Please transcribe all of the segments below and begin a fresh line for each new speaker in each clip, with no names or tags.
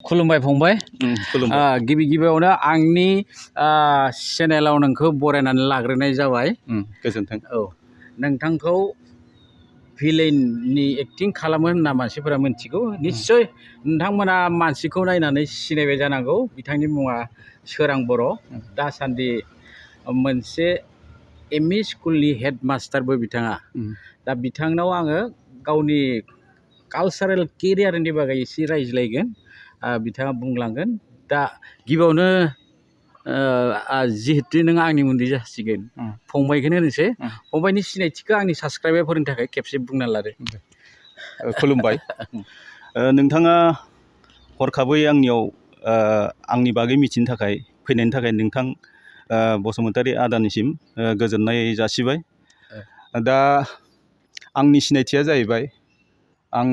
खुलुमबाय फंबाय।
खुलुमबाय।
गिबि गिबियावनो आंनि चेनेलाव नोंखौ बरायनानै लाग्रोनाय जाबाय।
गोजोन्थों।
औ, नोंथांखौ भिलेननि एक्टिं खालामो होनना मानसिफोरा मिथिगौ। निस्सय नोंथांमोना मानसिखौ नायनानै सिनायबाय जानांगौ। बिथांनि मुङा सोरां बर'। दासान्दि मोनसे एमइ स्कुलनि हेडमास्टारबो बिथाङा। दा बिथांनाव आङो गावनि कालचारेल केरियारनि बागै एसे रायज्लायगोन। बिथाङा बुंलांगोन। दा गिबियावनो जिहेतु नों आंनि उन्दै जासिगोन, फंबायखौनो होनोसै। फंबायनि सिनायथिखौ आंनि साबस्क्राइबारफोरनि थाखाय खेबसे बुंना लादो।
खुलुमबाय। नोंथाङा हरखाबै आंनियाव आंनि बागै मिथिनो थाखाय फैनायनि थाखाय नोंथां बसुमतारी आदानिसिम गोजोननाय जासिबाय। दा आंनि सिनायथिया जाहैबाय, आं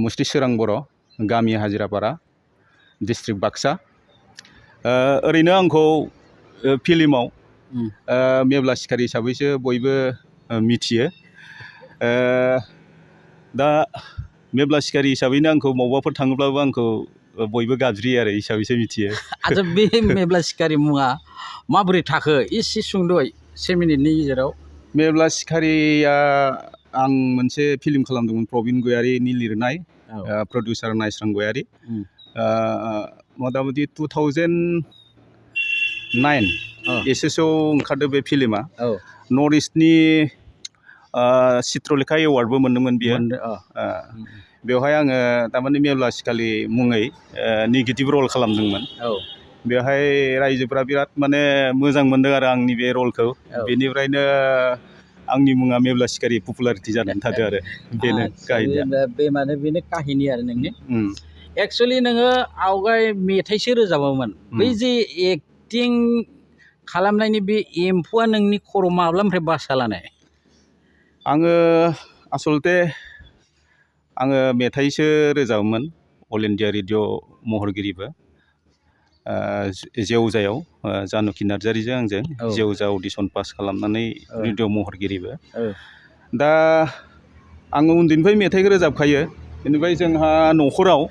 मुस्रि सोरां बर', गामि हाजिरापारा, डिस्ट्रिक्ट बाक्सा। ओरैनो आंखौ फिल्माव मेब्ला सिखारि हिसाबैसो बयबो मिथियो। दा मेब्ला सिखारि हिसाबैनो आंखौ बबावबाफोर थाङोब्लाबो आंखौ बयबो गाबज्रियो आरो हिसाबैसो मिथियो।
आच्छा, बे मेब्ला सिखारि मुङा माबोरै थाखो एसे सुंद'यै 1 मिनिटनि गेजेराव?
मेब्ला सिखारिया आं मोनसे फिल्म खालामदोंमोन प्रबिन गयारिनि लिरनाय, प्रडिउसार नायस्रां गयारि। मथा मथि 2009 एसेसोआव ओंखारदों बे फिल्मा। नर्थ इस्टनि चित्रलेखा एवार्डबो मोनदोंमोन बियो। बेवहाय आङो थारमाने मेब्ला सिखारि मुङै नेगेटिभ रल खालामदोंमोन। बेवहाय रायजोफ्रा बिराद माने मोजां मोनदों आरो आंनि बे रलखौ। बेनिफ्रायनो आंनि मुङा मेब्ला सिखारि पपुलारिटि जानानै थादों आरो बेनो काहिनिया।
बे माने बेनो काहिनि आरो नोंनि। एक्सुवेलि नोङो आवगाय मेथाइसो रोजाबोमोन। बै जे एक्टिं खालामनायनि बे एम्फौआ नोंनि खर' माब्लानिफ्राय बासा लानाय?
आङो आसलते मेथाइसो रोजाबोमोन। अल इन्डिया रेडिअ महरगिरिबो। जेवजायाव जानकि नार्जारिजों आंजों जेवजा अडिसन पास खालामनानै रेडिअ महरगिरिबो। दा आङो उन्दैनिफ्राय मेथाइखौ रोजाबखायो। बेनिफ्राय जोंहा न'खराव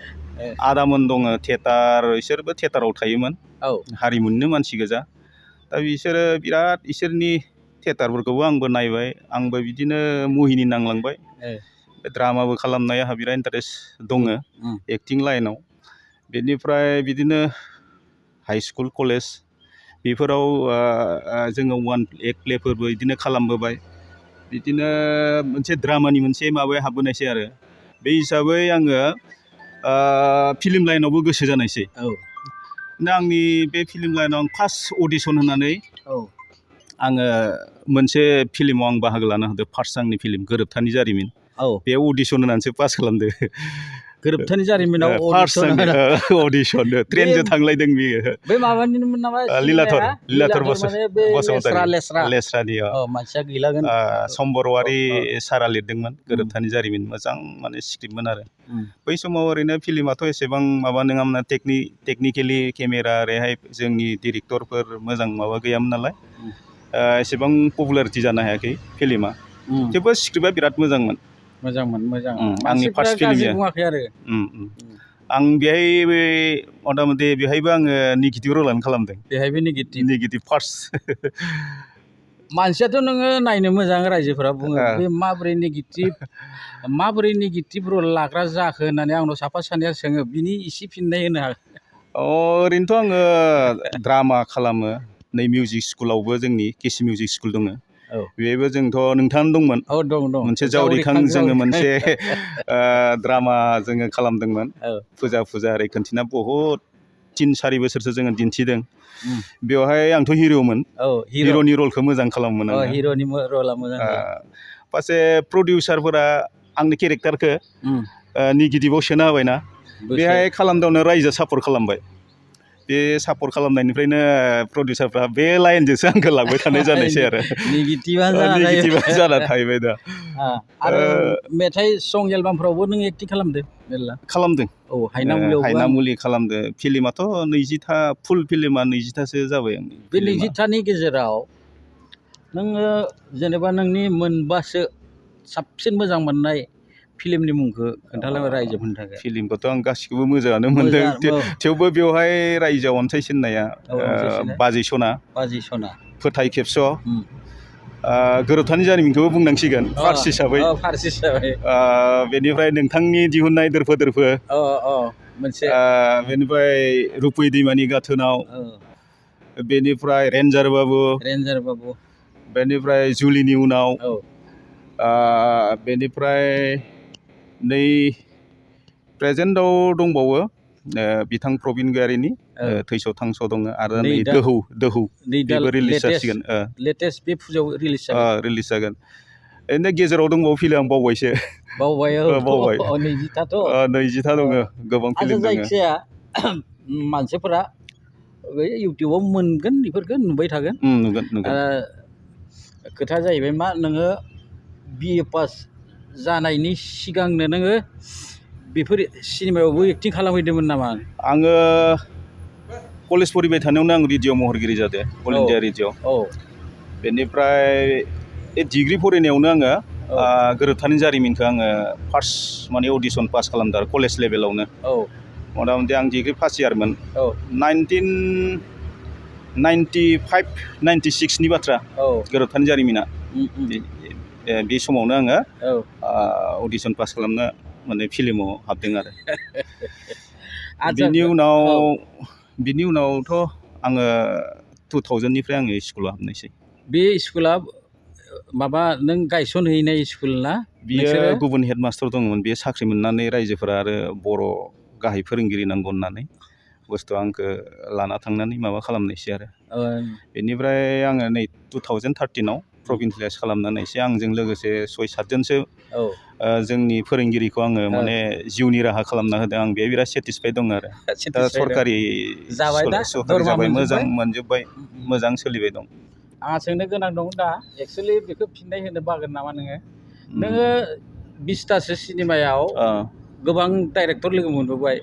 आदामोन दङ थियेटार, बिसोरबो थियेटाराव थायोमोन। हारिमुनिनो मानसि गोजा। दा बिसोरो बिराद इसोरनि थियेटारफोरखौबो आंबो नायबाय। आंबो बिदिनो मुहिनि नांलांबाय। ड्रामाबो खालामनाय आंहा बिराद इन्टारेस्ट दङ एक्टिं लाइनाव। बेनिफ्राय बिदिनो हाइ स्कुल कलेज बेफोराव जोङो वान एक्ट प्लेफोरबो बिदिनो खालामबोबाय। बिदिनो मोनसे ड्रामानि मोनसे माबायाव हाबबोनायसै आरो। बे हिसाबै आङो फिल्म लाइनावबो गोसो जानायसै। दा आंनि बे फिल्म लाइनाव आं फार्स्ट अडिसन होनानै आङो मोनसे फिल्माव आं बाहागो लानो हादों। फार्स्ट आंनि फिल्म गोरोबथानि जारिमिन। बे अडिसन होनानैसो पास खालामदो।
गोरोबथानि जारिमिनाव
अडिसन ट्रेनजों थांलायदों बियो।
बे माबानिमोन नामा?
लीलाधर
बसुमतारी।
लेस्रानि
मानसिया गैलागोन।
सम्बरवारि सारा लिरदोंमोन गोरोबथानि जारिमिन। मोजां माने स्क्रिप्टमोन आरो। बै समाव ओरैनो फिल्माथ' एसेबां माबा नङामोन, टेकनिकेलि केमेरा ओरैहाय जोंनि डिरेक्टरफोर मोजां माबा गैयामोन नालाय एसेबां पपुलारिटि जानो हायाखै फिल्मा। थेवबो स्क्रिप्टआ बिराद मोजांमोन।
मोजां।
आंनि फार्स्ट फिल्म
बुङाखै आरो।
आं बेहाय मथा मथि बेहायबो आङो नेगेटिभ रलानो खालामदों।
बेहायबो
नेगेटिभ फार्स्ट।
मानसियाथ' नोङो नायनो मोजां, रायजोफोरा बुङो बे माबोरै नेगेटिभ रल लाग्रा जाखो होननानै आंनाव साफा सानैया सोङो। बिनि एसे फिननाय होनो हागोन?
ओरैनोथ' आङो ड्रामा खालामो। नै मिउजिक स्कुलावबो जोंनि केसि मिउजिक स्कुल दङ। बेबो जोंथ' नोंथाङानो दंमोन। मोनसे जावरिखां जोङो मोनसे ड्रामा जोङो खालामदोंमोन। फुजा ओरै खिन्थिना बहुद 3-4 बोसोरसो जोङो दिन्थिदों। बेवहाय आंथ' हिर'मोन। हिर'नि रलखौ मोजां खालामोमोन आङो।
हिर'नि रला मोजां।
फारसे प्रडिउसारफोरा आंनि केरेक्टारखौ नेगेटिभआव सोना होबायना, बेहाय खालामदावनो रायजोआ सापर्ट खालामबाय। बे सापर्ट खालामनायनिफ्रायनो प्रडिउसारफ्रा बे लाइनजोंसो आंखौ लांबाय थानाय जानायसै आरो।
नेगेटिभा
जाना थाहैबाय दा।
आरो मेथाइ सं एलबामफ्रावबो नों एक्टिं खालामदों मेरला? खालामदों।
हायनामुलि खालामदों। फिल्माथ' 20था, फुल फिल्मा 20थासो जाबाय आंनि।
बे 20थानि गेजेराव नोङो जेनेबा नोंनि मोनबासो साबसिन मोजां मोननाय फिल्मनि मुंखौ खोन्थालाय रायजोफोरनि थाखाय।
फिल्मखौथ' आं गासिखौबो मोजाङानो मोनदों थेवबो बेवहाय रायजोआव अनसाय सिननाया बाजै सना फोथाय खेबस' गोरोबथानि जारिमिनखौबो बुंनांसिगोन फार्स्ट हिसाबै बेनिफ्राय नोंथांनि दिहुननाय दोरफो
मोनसे
बेनिफ्राय रुपै दैमानि गाथोनाव बेनिफ्राय रेन्जार बाबु बेनिफ्राय जुलिनि उनाव बेनिफ्राय नै प्रेजेन्टआव दंबावो बिथां प्रबिन गयारिनि थैस' थांस' दङ आरो नै दोहौ बेबो रिलिज जासिगोन
लेटेस्ट बे फुजायाव
रिलिज जागोन ओरैनो गेजेराव दंबावो फिल्म आं बावबायसो बावबाय 20था दङ गोबां फिल्म दङ
जायखिजाया मानसिफोरा इउटिउबाव मोनगोन बेफोरखौ नुबाय थागोन खोथाया जाहैबाय मा नोङो BA पास जानायनि सिगांनो नोङो बेफोर सिनेमायावबो एक्टिं खालामहैदोंमोन नामा?
आङो कलेज फरायबाय थानायावनो आं रेडिअ' महरगिरि जादों अल इन्डिया रेडिअ' बेनिफ्राय डिग्रि फरायनायावनो आङो गोरोबथानि जारिमिनखौ आङो फार्स्ट माने अडिसन पास खालामदों आरो कलेज लेभेलावनो मथा मथि आं डिग्रि फार्स्ट इयारमोन 1995-96नि बाथ्रा गोरोबथानि जारिमिना बे समावनो आङो अडिसन पास खालामनो माने फिल्माव हाबदों आरो बिनि उनावथ' आङो 2000निफ्राय आङो स्कुलाव हाबनायसै।
बे स्कुला माबा नों गायसनहैनाय स्कुल ना?
बियो गुबुन हेडमास्टार दंमोन बेयो साख्रि मोननानै रायजोफोरा आरो बर' गाहाय फोरोंगिरि नांगौ होननानै बुस्थु आंखौ लाना थांनानै माबा खालामनायसै आरो बेनिफ्राय आङो नै 2013आव प्रभिन्सियेलाइज खालामनानैसो आंजों लोगोसे 6-7 जनसो जोंनि फोरोंगिरिखौ आङो माने जिउनि राहा खालामना होदों आं बेयाव बिराद सेटिसफाइड दं आरो दा सरकारि जाबाय मोजां मोनजोब्बाय मोजां सोलिबाय दं।
आंहा सोंनो गोनां दं दा एक्सुवेलि बेखौ फिननाय होनो बागोन नामा नोङो 20थासो सिनेमायाव गोबां डाइरेक्टर लोगो मोनबोबाय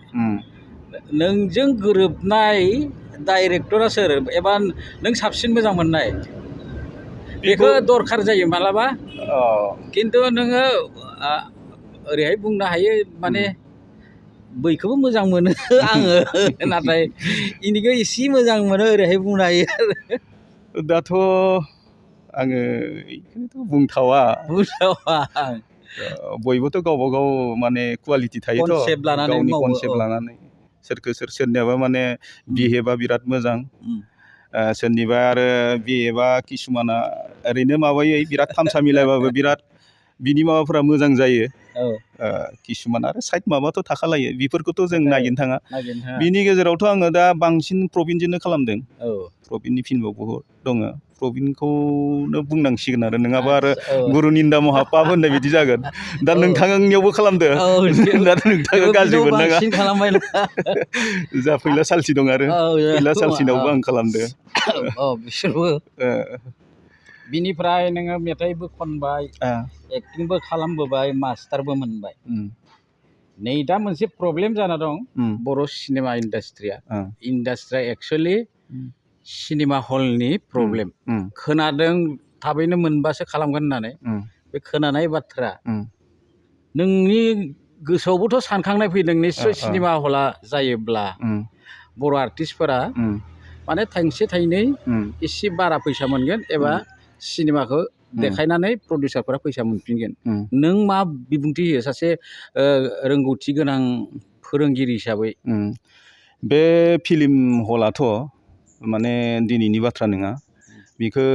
नोंजों गोरोबनाय डाइरेक्टरा सोर एबा नों साबसिन मोजां मोननाय बेखौ दरखार जायो मालाबा खिन्थु नोङो ओरैहाय बुंनो हायो माने बैखौबो मोजां मोनो आङो नाथाय इनिखौ एसे मोजां मोनो ओरैहाय बुंनो हायो
दाथ' आङो बेखौथ' बुंथावा बयबोथ' गावबा गाव माने कुवालिटि थायोथ' गावनि कनसेप्ट लानानै सोरखौ सोरनियाबा माने बिहेभा बिराद मोजां सोरनिबा आरो बिहेभा किसुमाना ओरैनो माबायो बिराद थामसा मिलायबाबो बिराद बिनि माबाफोरा मोजां जायो किसुमान आरो साइड माबाथ' थाखालायो बेफोरखौथ' जों नागिरनो थाङा बिनि गेजेरावथ' आङो दा बांसिन प्रबिनजोंनो खालामदों प्रबिननि फिल्मआव बहुद दङ प्रबिनखौनो बुंनांसिगोन आरो नङाबा आरो गुरु निन्दा महापाप होननाय बिदि जागोन दा नोंथांनियावबो खालामदो दा नोंथाङा गाज्रि मोननाङा जा फैला सालसि दं आरो फैला सालसिनावबो आं खालामदो
बिसोरबो बिनिफ्राय नोङो मेथाइबो खनबाय एक्टिंबो खालामबोबाय मास्टारबो मोनबाय नै दा मोनसे प्रब्लेम जाना दं बर' सिनेमा इन्डास्ट्रिया एक्सुवेलि सिनेमा हलनि प्रब्लेम खोनादों थाबैनो मोनबासो खालामगोन होननानै बे खोनानाय बाथ्रा नोंनि गोसोआवबोथ' सानखांनाय फैदों निस्सय सिनेमा हला जायोब्ला बर' आर्टिस्टफोरा माने थाइसे थाइनै एसे बारा फैसा मोनगोन एबा सिनेमाखौ देखायनानै प्रडिउसारफोरा फैसा मोनफिनगोन नों मा बिबुंथि होयो सासे रोंगौथि गोनां फोरोंगिरि हिसाबै?
बे फिल्म हलाथ' माने दिनैनि बाथ्रा नङा बेखौ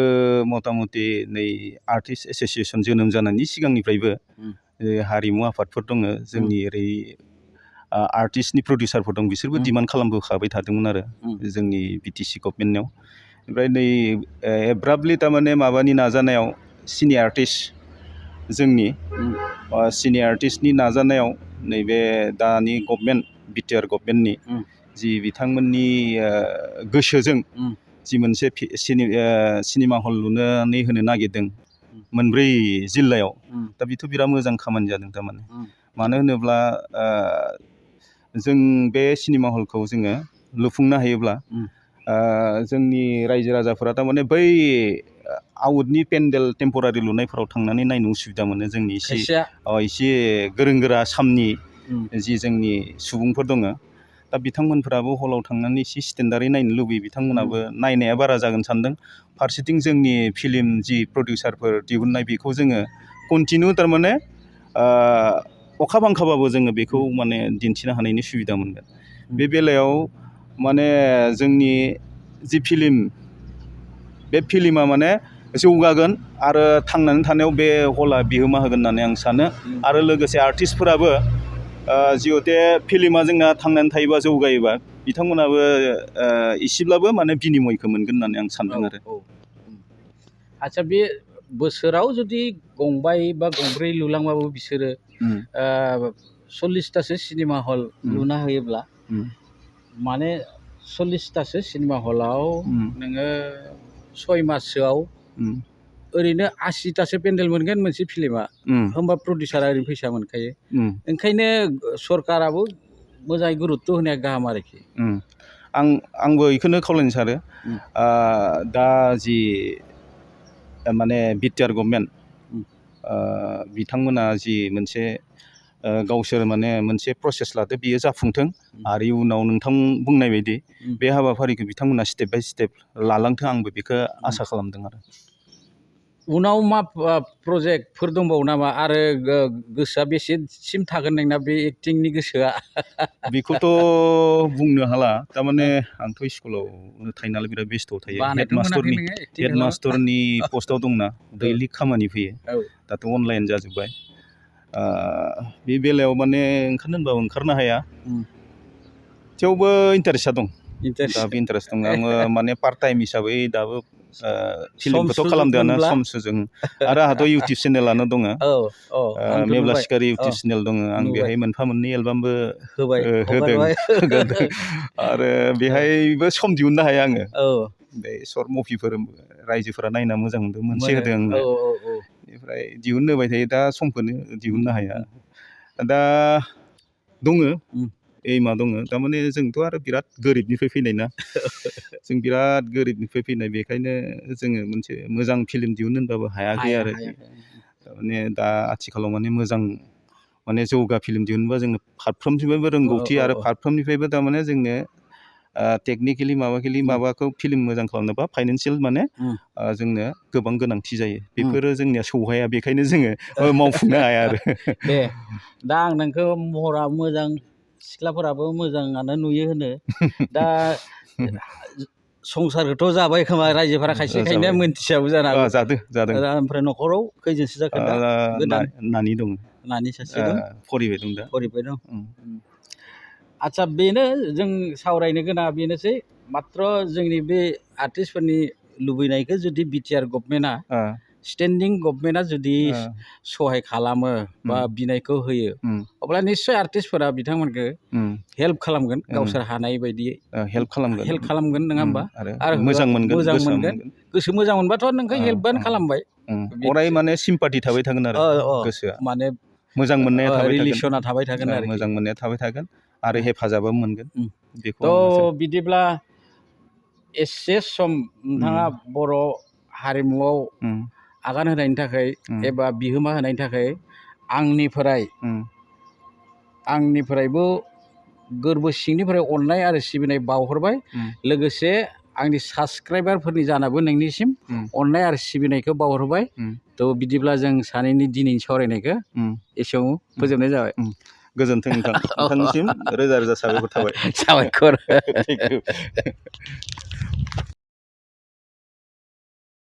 मथा मथि नै आर्टिस्ट एस'सियेसन जोनोम जानायनि सिगांनिफ्रायबो हारिमु आफादफोर दङ जोंनि ओरै आर्टिस्टनि प्रडिउसारफोर दं बिसोरबो डिमान्ड खालामबोखाबाय थादोंमोन आरो जोंनि BTC गभर्नमेन्टनियाव ओमफ्राय नै एब्राबलि थारमाने माबानि नाजानायाव सिनियर आर्टिस्ट जोंनि सिनियर आर्टिस्टनि नाजानायाव नैबे दानि गभर्नमेन्ट BTR गभर्नमेन्टनि जि बिथांमोननि गोसोजों जि मोनसे सिनेमा हल लुनानै होनो नागिरदों 4 जिल्लायाव दा बेथ' बिराद मोजां खामानि जादों थारमाने मानो होनोब्ला जों बे सिनेमा हलखौ जोङो लुफुंनो हायोब्ला जोंनि रायजो राजाफोरा थारमाने बै आउटनि पेन्डेल टेम्परारि लुनायफोराव थांनानै नायनो उसुबिदा मोनो जोंनि एसे गोरों गोरा सामनि जि जोंनि सुबुंफोर दङ दा बिथांमोनफोराबो हलाव थांनानै एसे स्टेन्डार्डै नायनो लुबैयो बिथांमोनाबो नायनाया बारा जागोन सानदों फारसेथिं जोंनि फिल्म जि प्रडिउसारफोर दिहुननाय बेखौ जोङो कन्टिनिउ थारमाने अखा बांखाबाबो जोङो बेखौ माने दिन्थिनो हानायनि सुबिदा मोनगोन बे बेलायाव माने जोंनि जि फिल्म बे फिल्मा माने जौगागोन आरो थांनानै थानायाव बे हला बिहोमा होगोन होननानै आं सानो आरो लोगोसे आर्टिस्टफोराबो जिहेते फिल्मा जोंना थांनानै थायोबा जौगायोबा बिथांमोनाबो एसेब्लाबो माने बिनिमयखौ मोनगोन होननानै आं सानदों आरो
आदसा बे बोसोराव जुदि गंबाय बा गंब्रै लुलांबाबो बिसोरो 40तासो सिनेमा हल लुना होयोब्ला माने 40तासो सिनेमा हलाव नोङो 6 माससोआव ओरैनो 80तासो पेन्डेल मोनगोन मोनसे फिल्मा होमबा प्रडिउसारा ओरैनो फैसा मोनखायो ओंखायनो सरकाराबो मोजाङै गुरुत्त' होनाया गाहाम आरोखि
आंबो बेखौनो खावलायनो सानो दा जि माने बिटिआर गभर्नमेन्ट बिथांमोना जि मोनसे गावसोर माने मोनसे प्रसेस लादो बियो जाफुंथों आरो उनाव नोंथां बुंनाय बायदि बे हाबाफारिखौ बिथांमोना स्टेप बाय स्टेप लालांथों आंबो बेखौ आसा खालामदों आरो
उनाव मा प्रजेक्टफोर दंबावो नामा आरो गोसोआ बेसेसिम थागोन नोंना बे एक्टिंनि गोसोआ
बेखौथ' बुंनो हाला थारमाने आंथ' स्कुलाव थायो नालाय बिराद बेस्थ' थायो हेडमास्टारनि पस्टआव दंना दैलि खामानि फैयो दाथ' अनलाइन जाजोब्बाय बे बेलायाव माने ओंखारनो होनबाबो ओंखारनो हाया थेवबो इन्टारेस्टआ दं दाबो इन्टारेस्ट दं आङो माने पार्ट टाइम हिसाबै दाबो फिल्मखौथ' खालामदोंआनो सम सुजों आरो आंहाथ' इउटुब चेनेलानो दङ मेब्ला सिखारि इउटुब चेनेल दङ आं बेहाय मोनफा मोननै एलबामबो होदों आरो बेहायबो सम दिहुननो हाया आङो बे सर्ट मुभिफोर रायजोफोरा नायना मोजां मोनदों मोनसे होदों आङो बेनिफ्राय दिहुननो होबाय थायो दा समखौनो दिहुननो हाया दा दङ एइमा दङ थारमाने जोंथ' आरो बिराद गोरिबनिफ्राय फैनाय ना जों बिराद गोरिबनिफ्राय फैनाय बेखायनो जोङो मोनसे मोजां फिल्म दिहुननो होनबाबो हायाखै आरो थारमाने दा आथिखालाव माने मोजां माने जौगा फिल्म दिहुनबा जोङो फारफ्रोमनिफ्रायबो रोंगौथि आरो फारफ्रोमनिफ्रायबो थारमाने जोंनो टेकनिकेलि माबाखौ फिल्म मोजां खालामनोबा फाइनान्सियेल माने जोंनो गोबां गोनांथि जायो बेफोरो जोंनिया सौहाया बेखायनो जोङो मावफुंनो हाया आरो
दे दा आं नोंखौ महरा मोजां सिख्लाफोराबो मोजाङानो नुयो होनो दा संसारखौथ' जाबाय खोमा रायजोफोरा खायसेखायनो मोनथियाबो जानो हागौ
जादों
ओमफ्राय न'खराव खैजोनसो जाखो दा गोदान
नानि दं
नानि सासे दं
फरिबाय दं दा
आदसा बेनो जों सावरायनो गोनाङा बेनोसै मात्र जोंनि बे आर्टिस्टफोरनि लुबैनायखौ जुदि बिटिआर गभर्नमेन्टआ स्टेन्डिं गभर्नमेन्टआ जुदि सहाय खालामो बा बिनायखौ होयो अब्ला निस्सय आर्टिस्टफोरा बिथांमोनखौ हेल्प खालामगोन गावसोर हानाय बायदियै हेल्प खालामगोन नङा होमबा आरो मोजां मोनगोन गोसो मोजां मोनबाथ' नोंखौ हेल्पआनो खालामबाय
अराय माने सिम्पाथि थाबाय थागोन आरो गोसोआ
माने
मोजां मोननाया
रिलेसना थाबाय थागोन आरो
मोजां मोननाया थाबाय थागोन आरो हेफाजाबबो मोनगोन बेखौ
बिदिब्ला एसे सम नोंथाङा बर' हारिमुआव आगान होनायनि थाखाय एबा बिहोमा होनायनि थाखाय आंनिफ्रायबो गोरबो सिंनिफ्राय अननाय आरो सिबिनाय बावहरबाय लोगोसे आंनि साबसक्राइबारफोरनि जानाबो नोंनिसिम अननाय आरो सिबिनायखौ बावहरबाय थ' बिदिब्ला जों सानैनि दिनैनि सावरायनायखौ एसेयावनो फोजोबनाय जाबाय
गोजोन्थों नोंथांनिसिम रोजा रोजा साबायखर थाबाय
साबायखर